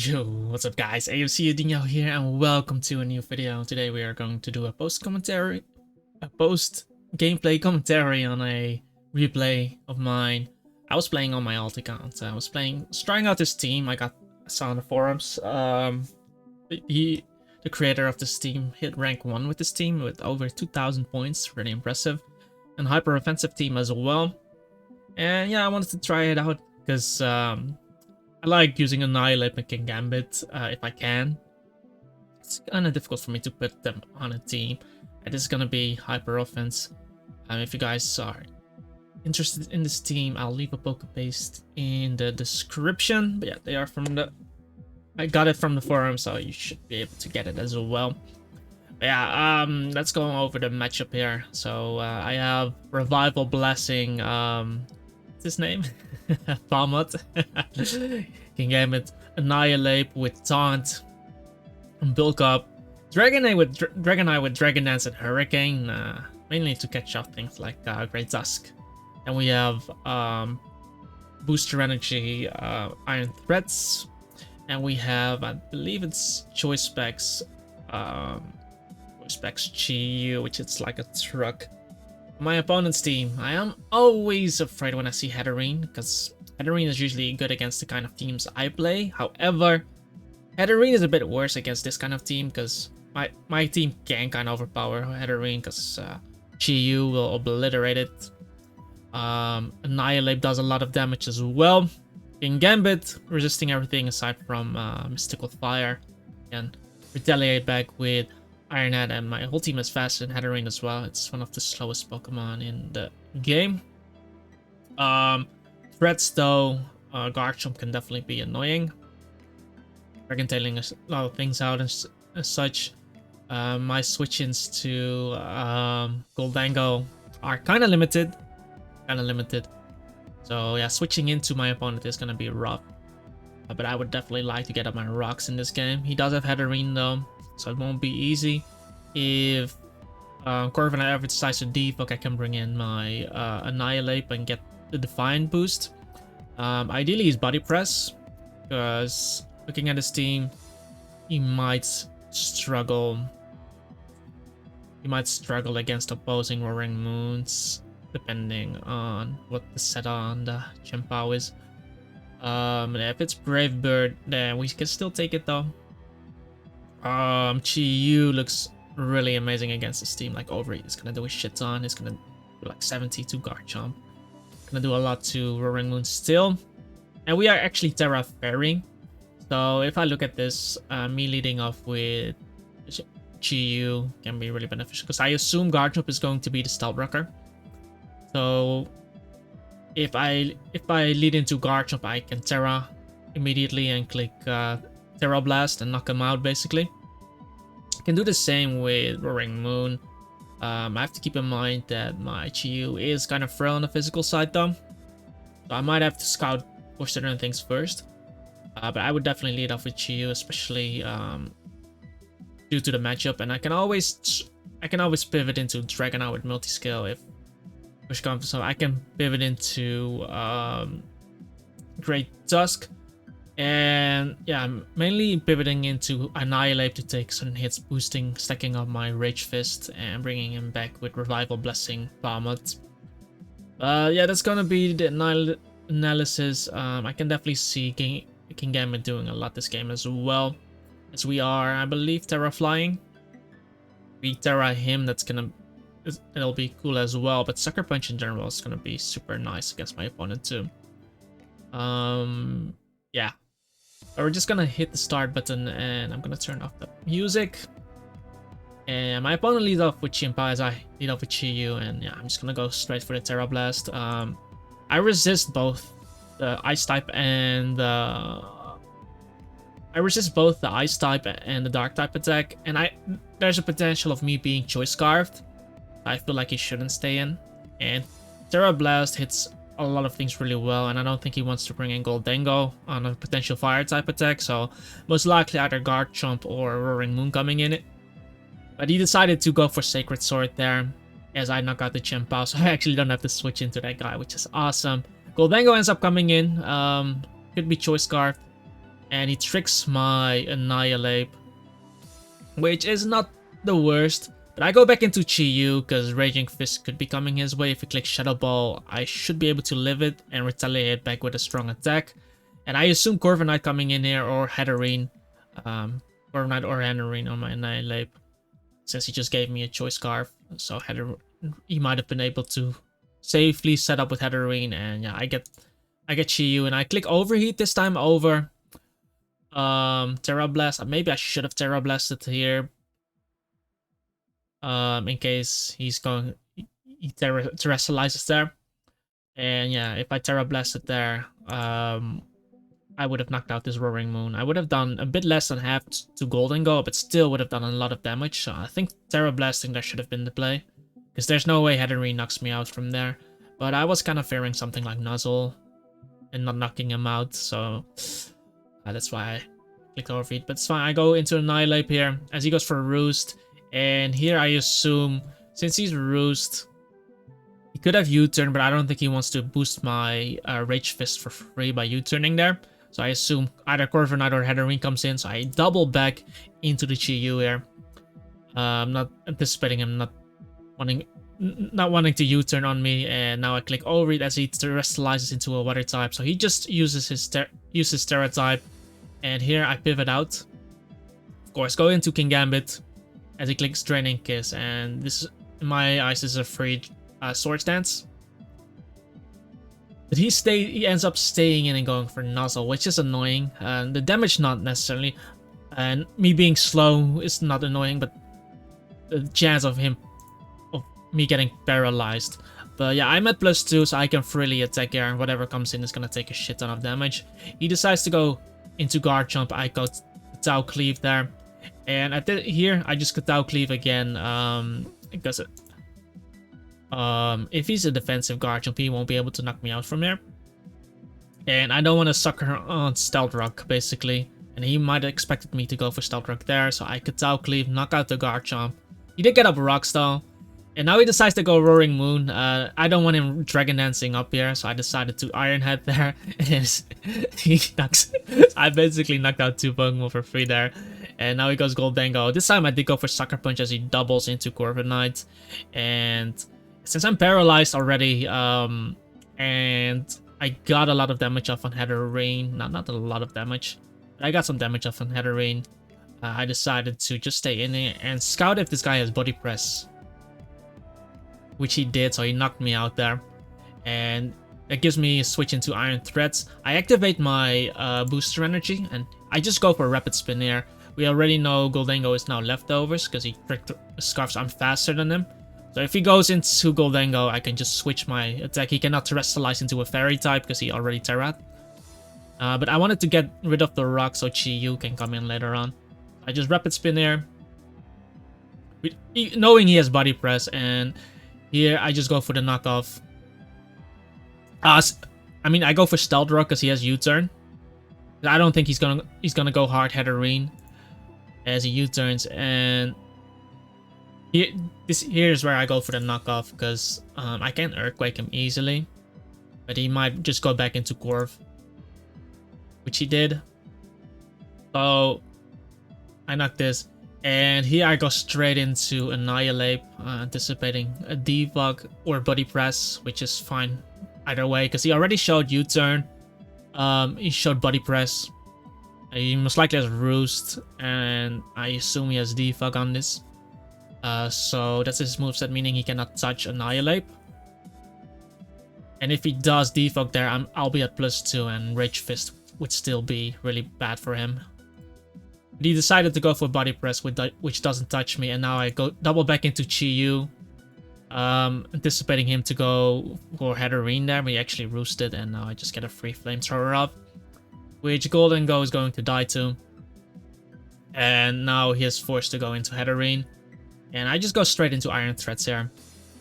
Yo, what's up guys? AFC Adinho here and welcome to a new video. Today we are going to do a post gameplay commentary on a replay of mine. I was playing on my alt account. I was trying out this team. I saw on the forums. The creator of this team hit rank 1 with this team with over 2,000 points. Really impressive. And hyper offensive team as well. And yeah, I wanted to try it out because I like using Annihilate and KINGAMBIT if I can. It's kind of difficult for me to put them on a team. It is going to be hyper offense. If you guys are interested in this team, I'll leave a poke paste in the description. But yeah, they are from I got it from the forum, so you should be able to get it as well. But yeah, let's go over the matchup here. So I have Revival Blessing. What's his name? Palmot. KINGAMBIT, Annihilate with Taunt, Bulk Up, Dragonite with Dragon Dance and Hurricane, mainly to catch off things like Great Tusk. And we have Booster Energy, Iron Threats, and we have, I believe it's Choice Specs Chi, which is like a truck. My opponent's team, I am always afraid when I see Hatterene, because Hatterene is usually good against the kind of teams I play. However, Hatterene is a bit worse against this kind of team, because my team can kind of overpower Hatterene, because Chi will obliterate it. Annihilate does a lot of damage as well. KINGAMBIT, resisting everything aside from Mystical Fire, and retaliate back with Iron Head, and my whole team is faster than Hatterene as well. It's one of the slowest Pokemon in the game. Threats though, Garchomp can definitely be annoying. Dragon Tailing a lot of things out as such. My switch-ins to Goldango are kind of limited. So yeah, switching into my opponent is going to be rough. But I would definitely like to get up my rocks in this game. He does have Hatterene though, so it won't be easy. If Corviknight ever decides to debuff, I can bring in my Annihilate and get the Defiant boost. Ideally, he's Body Press, because looking at his team, he might struggle. He might struggle against opposing Roaring Moons, depending on what the set on the Chien-Pao is. If it's Brave Bird, then we can still take it though. Chi looks really amazing against this team. Like Overheat is gonna do a shit ton. It's gonna do like 70 to Garchomp. Gonna do a lot to Roaring Moon still. And we are actually Terra Fairy. So if I look at this, me leading off with Chi can be really beneficial, because I assume Garchomp is going to be the Stealth Rocker. So if I lead into Garchomp, I can Terra immediately and click Terra Blast and knock him out basically. I can do the same with Roaring Moon. I have to keep in mind that my Chi is kind of frail on the physical side though. So I might have to scout for certain things first. But I would definitely lead off with Chi, especially due to the matchup. And I can always pivot into Dragonite with multi-scale if push comes. So I can pivot into Great Tusk. And yeah, I'm mainly pivoting into Annihilate to take certain hits, stacking up my Rage Fist and bringing him back with Revival Blessing Palmot. Yeah, that's gonna be the analysis. I can definitely see KINGAMBIT doing a lot this game as well, as we are, I believe, Terra Flying. We Terra him, it'll be cool as well. But Sucker Punch in general is gonna be super nice against my opponent too. Yeah. We're just gonna hit the start button and I'm gonna turn off the music. And my opponent leads off with Chien-Pao as I lead off with Chi, and yeah, I'm just gonna go straight for the Terra Blast. I resist both the Ice type and the Dark type attack, and there's a potential of me being Choice Scarfed. I feel like he shouldn't stay in, and Terra Blast hits a lot of things really well, and I don't think he wants to bring in Goldango on a potential fire type attack, so most likely either Garchomp or Roaring Moon coming in it. But he decided to go for Sacred Sword there, as I knock out the Chien-Pao, so I actually don't have to switch into that guy, which is awesome. Goldango ends up coming in, could be Choice Scarf. and he tricks my Annihilate, which is not the worst. But I go back into Chi-Yu because Raging Fist could be coming his way. If he clicks Shadow Ball, I should be able to live it and retaliate back with a strong attack. And I assume Corviknight coming in here or Hatterene. Corviknight or Hatterene on my Annihilate, since he just gave me a Choice Scarf. So he might have been able to safely set up with Hatterene, and yeah, I get Chi-Yu, and I click Overheat this time over Terra Blast. Maybe I should have Terra Blasted here, in case he terrestrializes there. And yeah, if I Terra Blasted there, I would have knocked out this Roaring Moon. I would have done a bit less than half to Golden Go, but still would have done a lot of damage. So I think Terra Blasting there should have been the play, because there's no way Hatterene knocks me out from there. But I was kind of fearing something like Nuzzle and not knocking him out, so that's why I clicked Overheat. But it's fine, I go into Annihilate here as he goes for a Roost. And here I assume, since he's Roost, he could have U-turn, but I don't think he wants to boost my Rage Fist for free by U-turning there. So I assume either Corviknight or Hatterene comes in, so I double back into the Chi-Yu here. I'm not anticipating him not wanting to U-turn on me, and now I click Overheat as he terrestrializes into a Water type. So he just uses his Terra type, and here I pivot out. Of course, go into Kingambit as he clicks Draining Kiss, and this, in my eyes, is a free Sword Stance. But he ends up staying in and going for Nuzzle, which is annoying. The damage not necessarily, and me being slow is not annoying, but the chance of me getting paralyzed. But yeah, I'm at +2, so I can freely attack here, and whatever comes in is gonna take a shit ton of damage. He decides to go into Garchomp. I got Tau Cleave there, and here I just Tau Cleave again, because if he's a defensive Garchomp, he won't be able to knock me out from here. And I don't want to sucker on Stealth Rock, basically. And he might have expected me to go for Stealth Rock there, so I could Tau Cleave, knock out the Garchomp. He did get up Rocks though. And now he decides to go Roaring Moon. I don't want him Dragon Dancing up here, so I decided to Iron Head there. He knocks. I basically knocked out 2 Pokemon for free there. And now he goes Goldengo. This time I did go for Sucker Punch as he doubles into Corviknight. And since I'm paralyzed already, and I got a lot of damage off on Hatterene, not a lot of damage, but I got some damage off on Hatterene, I decided to just stay in it and scout if this guy has Body Press, which he did, so he knocked me out there. And that gives me a switch into Iron Threats. I activate my booster energy, and I just go for Rapid Spin here. We already know Goldengo is now leftovers, because he tricked Scarfs. I'm faster than him. So if he goes into Goldengo, I can just switch my attack. He cannot terrestrialize into a Fairy type, because he already Terrat. But I wanted to get rid of the rock so Chi-Yu can come in later on. I just Rapid Spin here, knowing he has Body Press, and here I just go for the knockoff. I mean, I go for Stealth Rock because he has U-turn. I don't think he's gonna go hard Hatterene as he U-turns, and here's where I go for the knockoff, because I can Earthquake him easily, but he might just go back into Corv, which he did. So I knock this, and here I go straight into Annihilate, anticipating a Debug or Body Press, which is fine either way, because he already showed U-turn. He showed Body Press. He most likely has Roost, and I assume he has Defog on this. So that's his moveset, meaning he cannot touch Annihilate. And if he does Defog there, I'll be at +2, and Rage Fist would still be really bad for him. But he decided to go for Body Press, which doesn't touch me, and now I go double back into Chi-Yu, anticipating him to go for Hatterene there, but he actually roosted, and now I just get a free Flamethrower up, which Goldengo is going to die to. And now he is forced to go into Hatterene, and I just go straight into Iron Threats here.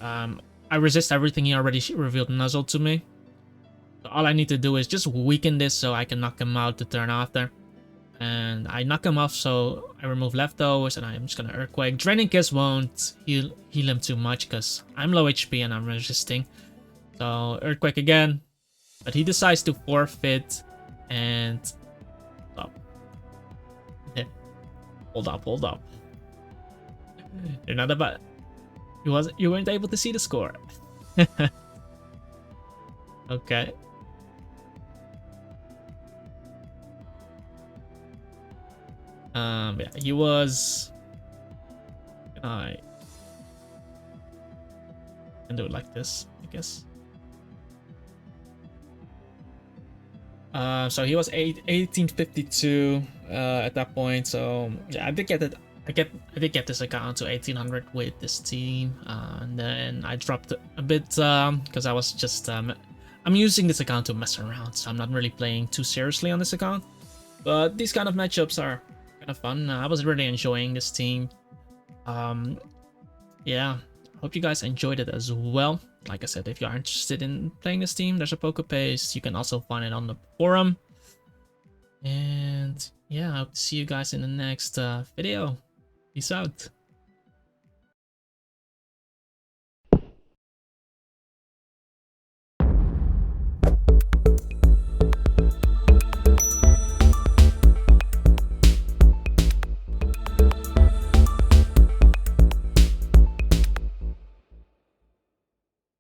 I resist everything. He already revealed Nuzzle to me, so all I need to do is just weaken this so I can knock him out the turn after. And I knock him off, so I remove leftovers, and I'm just gonna Earthquake. Draining Kiss won't heal him too much because I'm low HP and I'm resisting. So Earthquake again, but he decides to forfeit, and well, Hold up, hold up. You're not about. You weren't able to see the score. Okay. Yeah, he was. I can do it like this, I guess. So he was 1852 at that point. So yeah, I did get it. I did get this account to 1800 with this team, and then I dropped a bit because I was just I'm using this account to mess around, so I'm not really playing too seriously on this account. But these kind of matchups are kind of fun. I was really enjoying this team. Yeah, hope you guys enjoyed it as well. Like I said, if you are interested in playing this team, there's a PokePaste. You can also find it on the forum. And yeah, I hope to see you guys in the next video. Peace out.